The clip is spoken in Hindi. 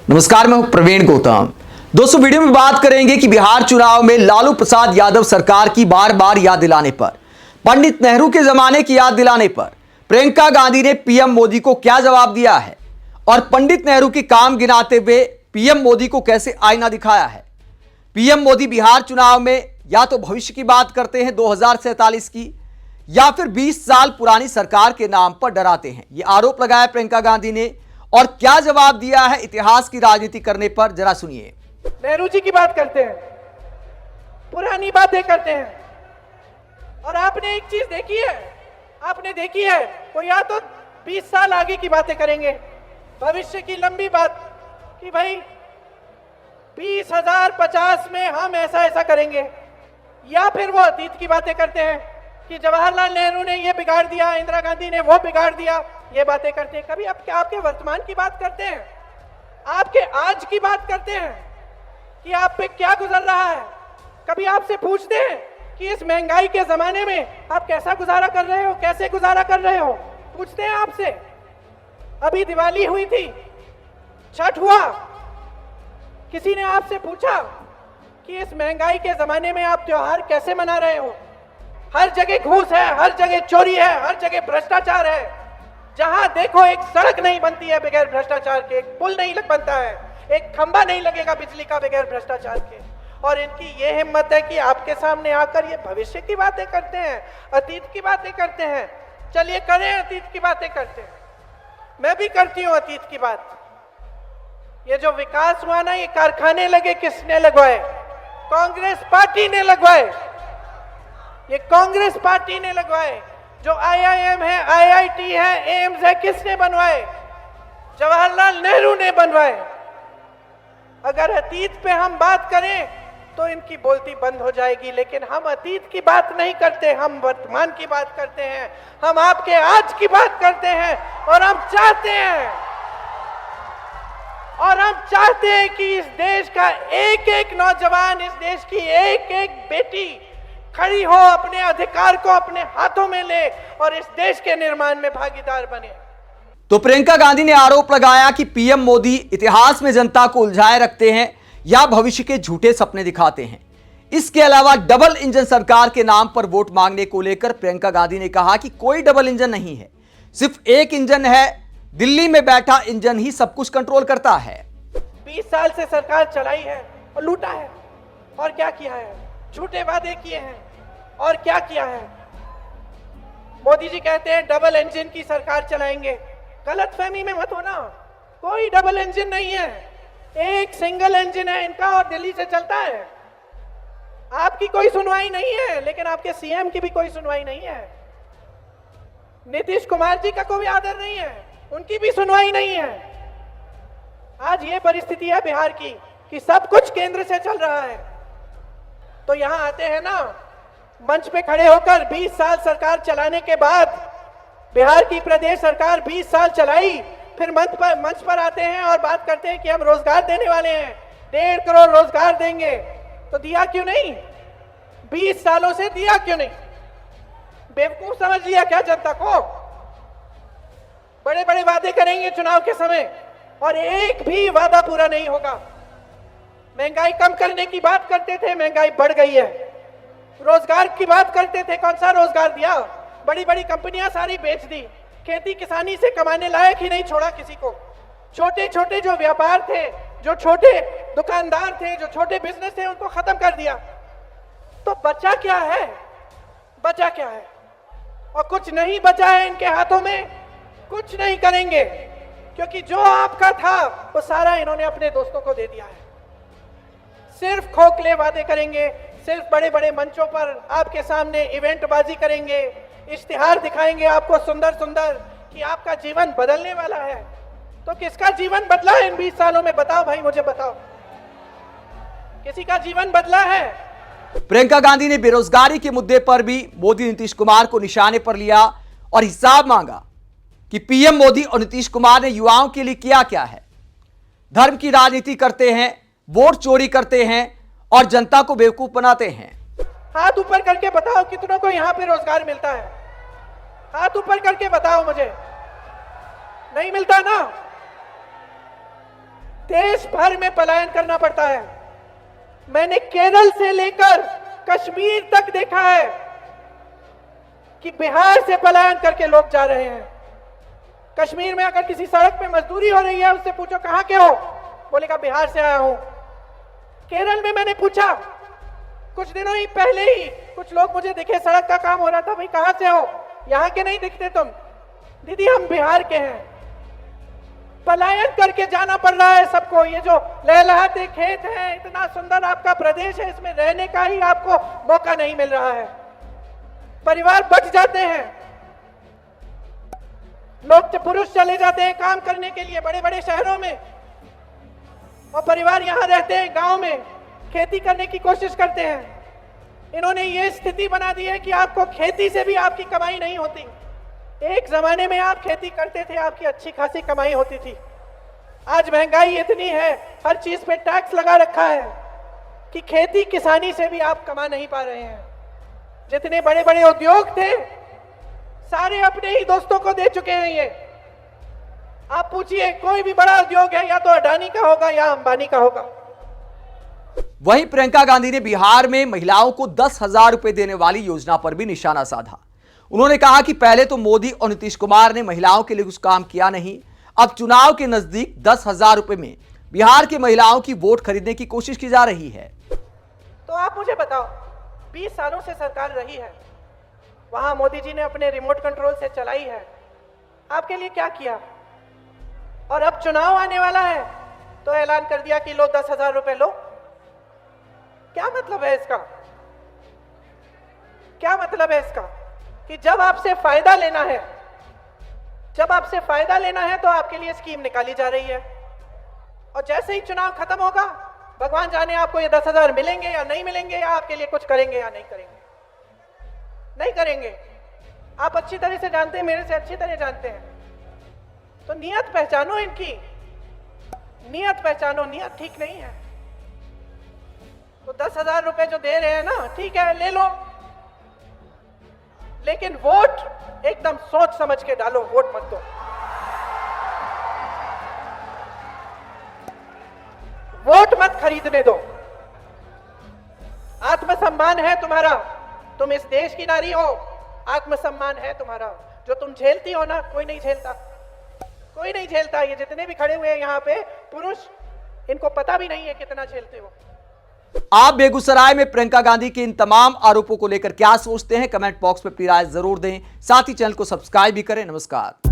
नमस्कार, मैं हूं प्रवीण गौतम। दोस्तों, वीडियो में बात करेंगे कि बिहार चुनाव में लालू प्रसाद यादव सरकार की बार बार याद दिलाने पर, पंडित नेहरू के जमाने की याद दिलाने पर प्रियंका गांधी ने पीएम मोदी को क्या जवाब दिया है और पंडित नेहरू के काम गिनाते हुए पीएम मोदी को कैसे आईना दिखाया है। पीएम मोदी बिहार चुनाव में या तो भविष्य की बात करते हैं 2047 की, या फिर 20 साल पुरानी सरकार के नाम पर डराते हैं। यह आरोप लगाया प्रियंका गांधी ने और क्या जवाब दिया है इतिहास की राजनीति करने पर, जरा सुनिए। नेहरू जी की बात करते हैं, पुरानी बातें करते हैं। और आपने एक चीज देखी है, आपने देखी है, वो या तो 20 साल आगे की बातें करेंगे, भविष्य की लंबी बात कि भाई 20,050 में हम ऐसा ऐसा करेंगे, या फिर वो अतीत की बातें करते हैं कि जवाहरलाल नेहरू ने ये बिगाड़ दिया, इंदिरा गांधी ने वो बिगाड़ दिया, ये बातें करते हैं। कभी आपके वर्तमान की बात करते हैं, आपके आज की बात करते हैं कि आप पे क्या गुजर रहा है। कभी आपसे पूछते हैं कि इस महंगाई के जमाने में आप कैसा गुजारा कर रहे हो, कैसे गुजारा कर रहे हो, पूछते हैं आपसे। अभी दिवाली हुई थी, छठ हुआ, किसी ने आपसे पूछा कि इस महंगाई के जमाने में आप त्योहार कैसे मना रहे हो। हर जगह घूस है, हर जगह चोरी है, हर जगह भ्रष्टाचार है। जहां देखो एक सड़क नहीं बनती है बगैर भ्रष्टाचार के, एक पुल नहीं बनता है, एक खंबा नहीं लगेगा बिजली का बगैर भ्रष्टाचार के। और इनकी ये हिम्मत है कि आपके सामने आकर ये भविष्य की बातें करते हैं, अतीत की बातें करते हैं। चलिए करें, अतीत की बातें करते हैं। मैं भी करती हूं अतीत की बात। ये जो विकास हुआ ना, ये कारखाने लगे, किसने लगवाए? कांग्रेस पार्टी ने लगवाए। ये कांग्रेस पार्टी ने लगवाए। जो आईआईएम है, आईआईटी है, एम्स है, किसने बनवाए? जवाहरलाल नेहरू ने बनवाए। अगर अतीत पे हम बात करें तो इनकी बोलती बंद हो जाएगी, लेकिन हम अतीत की बात नहीं करते, हम वर्तमान की बात करते हैं, हम आपके आज की बात करते हैं। और हम चाहते हैं कि इस देश का एक एक नौजवान, इस देश की एक एक बेटी खड़ी हो, अपने अधिकार को अपने हाथों में ले और इस देश के निर्माण में भागीदार बने। तो प्रियंका गांधी ने आरोप लगाया कि पीएम मोदी इतिहास में जनता को उलझाए रखते हैं या भविष्य के झूठे सपने दिखाते हैं। इसके अलावा डबल इंजन सरकार के नाम पर वोट मांगने को लेकर प्रियंका गांधी ने कहा कि कोई डबल इंजन नहीं है, सिर्फ एक इंजन है, दिल्ली में बैठा इंजन ही सब कुछ कंट्रोल करता है। 20 साल से सरकार चलाई है और लूटा है, और क्या किया है? झूठे वादे किए हैं और क्या किया है? मोदी जी कहते हैं डबल इंजन की सरकार चलाएंगे। गलतफहमी में मत होना, कोई डबल इंजन नहीं है, एक सिंगल इंजन है इनका और दिल्ली से चलता है। आपकी कोई सुनवाई नहीं है, लेकिन आपके सीएम की भी कोई सुनवाई नहीं है। नीतीश कुमार जी का कोई आदर नहीं है, उनकी भी सुनवाई नहीं है। आज ये परिस्थिति है बिहार की कि सब कुछ केंद्र से चल रहा है। तो यहां आते हैं ना, मंच पे खड़े होकर 20 साल सरकार चलाने के बाद, बिहार की प्रदेश सरकार 20 साल चलाई, फिर मंच पर आते हैं और बात करते हैं कि हम रोजगार देने वाले हैं, 1.5 करोड़ रोजगार देंगे। तो दिया क्यों नहीं? 20 सालों से दिया क्यों नहीं? बेवकूफ समझ लिया क्या जनता को? बड़े बड़े वादे करेंगे चुनाव के समय और एक भी वादा पूरा नहीं होगा। महंगाई कम करने की बात करते थे, महंगाई बढ़ गई है। रोजगार की बात करते थे, कौन सा रोजगार दिया? बड़ी बड़ी कंपनियां सारी बेच दी, खेती किसानी से कमाने लायक ही नहीं छोड़ा किसी को। छोटे छोटे जो व्यापार थे, जो छोटे दुकानदार थे, जो छोटे बिजनेस थे, उनको खत्म कर दिया। तो बचा क्या है? बचा क्या है? और कुछ नहीं बचा है इनके हाथों में, कुछ नहीं करेंगे, क्योंकि जो आपका था वो सारा इन्होंने अपने दोस्तों को दे दिया है। सिर्फ खोखले वादे करेंगे, सिर्फ बड़े बड़े मंचों पर आपके सामने इवेंट बाजी करेंगे, इश्तिहार दिखाएंगे आपको सुंदर सुंदर कि आपका जीवन बदलने वाला है। तो किसका जीवन बदला है इन 20 सालों में? बताओ भाई, मुझे बताओ, किसी का जीवन बदला है? प्रियंका गांधी ने बेरोजगारी के मुद्दे पर भी मोदी नीतीश कुमार को निशाने पर लिया और हिसाब मांगा कि पीएम मोदी और नीतीश कुमार ने युवाओं के लिए किया क्या है। धर्म की राजनीति करते हैं, वोट चोरी करते हैं और जनता को बेवकूफ बनाते हैं। हाथ ऊपर करके बताओ कितनों को यहां पे रोजगार मिलता है? हाथ ऊपर करके बताओ मुझे। नहीं मिलता ना? देश भर में पलायन करना पड़ता है। मैंने केरल से लेकर कश्मीर तक देखा है कि बिहार से पलायन करके लोग जा रहे हैं। कश्मीर में अगर किसी सड़क पे मजदूरी हो रही है, उससे पूछो कहां के हो, बोलेगा बिहार से आया हूं। केरल में मैंने पूछा, कुछ दिनों ही पहले ही कुछ लोग मुझे दिखे, सड़क का काम हो रहा था, भाई कहां से हो, यहां के नहीं दिखते तुम। दीदी हम बिहार के हैं। पलायन करके जाना पड़ रहा है सबको। ये जो लहलहाते खेत हैं, इतना सुंदर आपका प्रदेश है, इसमें रहने का ही आपको मौका नहीं मिल रहा है। परिवार बच जाते हैं, लोग पुरुष चले जाते हैं काम करने के लिए बड़े बड़े शहरों में, और परिवार यहां रहते हैं गांव में, खेती करने की कोशिश करते हैं। इन्होंने ये स्थिति बना दी है कि आपको खेती से भी आपकी कमाई नहीं होती। एक जमाने में आप खेती करते थे, आपकी अच्छी खासी कमाई होती थी। आज महंगाई इतनी है, हर चीज पे टैक्स लगा रखा है कि खेती किसानी से भी आप कमा नहीं पा रहे हैं। जितने बड़े बड़े उद्योग थे सारे अपने ही दोस्तों को दे चुके हैं। ये आप पूछिए, कोई भी बड़ा उद्योग है या तो अडानी का होगा या अंबानी का होगा। वहीं प्रियंका गांधी ने बिहार में महिलाओं को 10,000 रुपए देने वाली योजना पर भी निशाना साधा। उन्होंने कहा कि पहले तो मोदी और नीतीश कुमार ने महिलाओं के लिए कुछ काम किया नहीं, अब चुनाव के नजदीक 10,000 रुपए में बिहार की महिलाओं की वोट खरीदने की कोशिश की जा रही है। तो आप मुझे बताओ, 20 सालों से सरकार रही है, वहां मोदी जी ने अपने रिमोट कंट्रोल से चलाई है, आपके लिए क्या किया? और अब चुनाव आने वाला है तो ऐलान कर दिया कि लो 10,000 रुपए लो। क्या मतलब है इसका? क्या मतलब है इसका? कि जब आपसे फायदा लेना है, जब आपसे फायदा लेना है तो आपके लिए स्कीम निकाली जा रही है, और जैसे ही चुनाव खत्म होगा भगवान जाने आपको ये 10,000 मिलेंगे या नहीं मिलेंगे, या आपके लिए कुछ करेंगे या नहीं करेंगे। नहीं करेंगे। आप अच्छी तरह से जानते हैं, मेरे से अच्छी तरह जानते हैं। तो नियत पहचानो, इनकी नियत पहचानो, नियत ठीक नहीं है। तो 10,000 रुपए जो दे रहे हैं ना, ठीक है ले लो, लेकिन वोट एकदम सोच समझ के डालो, वोट मत दो। वोट मत खरीदने दो। आत्मसम्मान है तुम्हारा, तुम इस देश की नारी हो, आत्मसम्मान है तुम्हारा। जो तुम झेलती हो ना, कोई नहीं झेलता, कोई नहीं झेलता। ये जितने भी खड़े हुए हैं यहाँ पे पुरुष, इनको पता भी नहीं है कितना झेलते हो। आप बेगूसराय में प्रियंका गांधी के इन तमाम आरोपों को लेकर क्या सोचते हैं? कमेंट बॉक्स में अपनी राय जरूर दें। साथ ही चैनल को सब्सक्राइब भी करें। नमस्कार।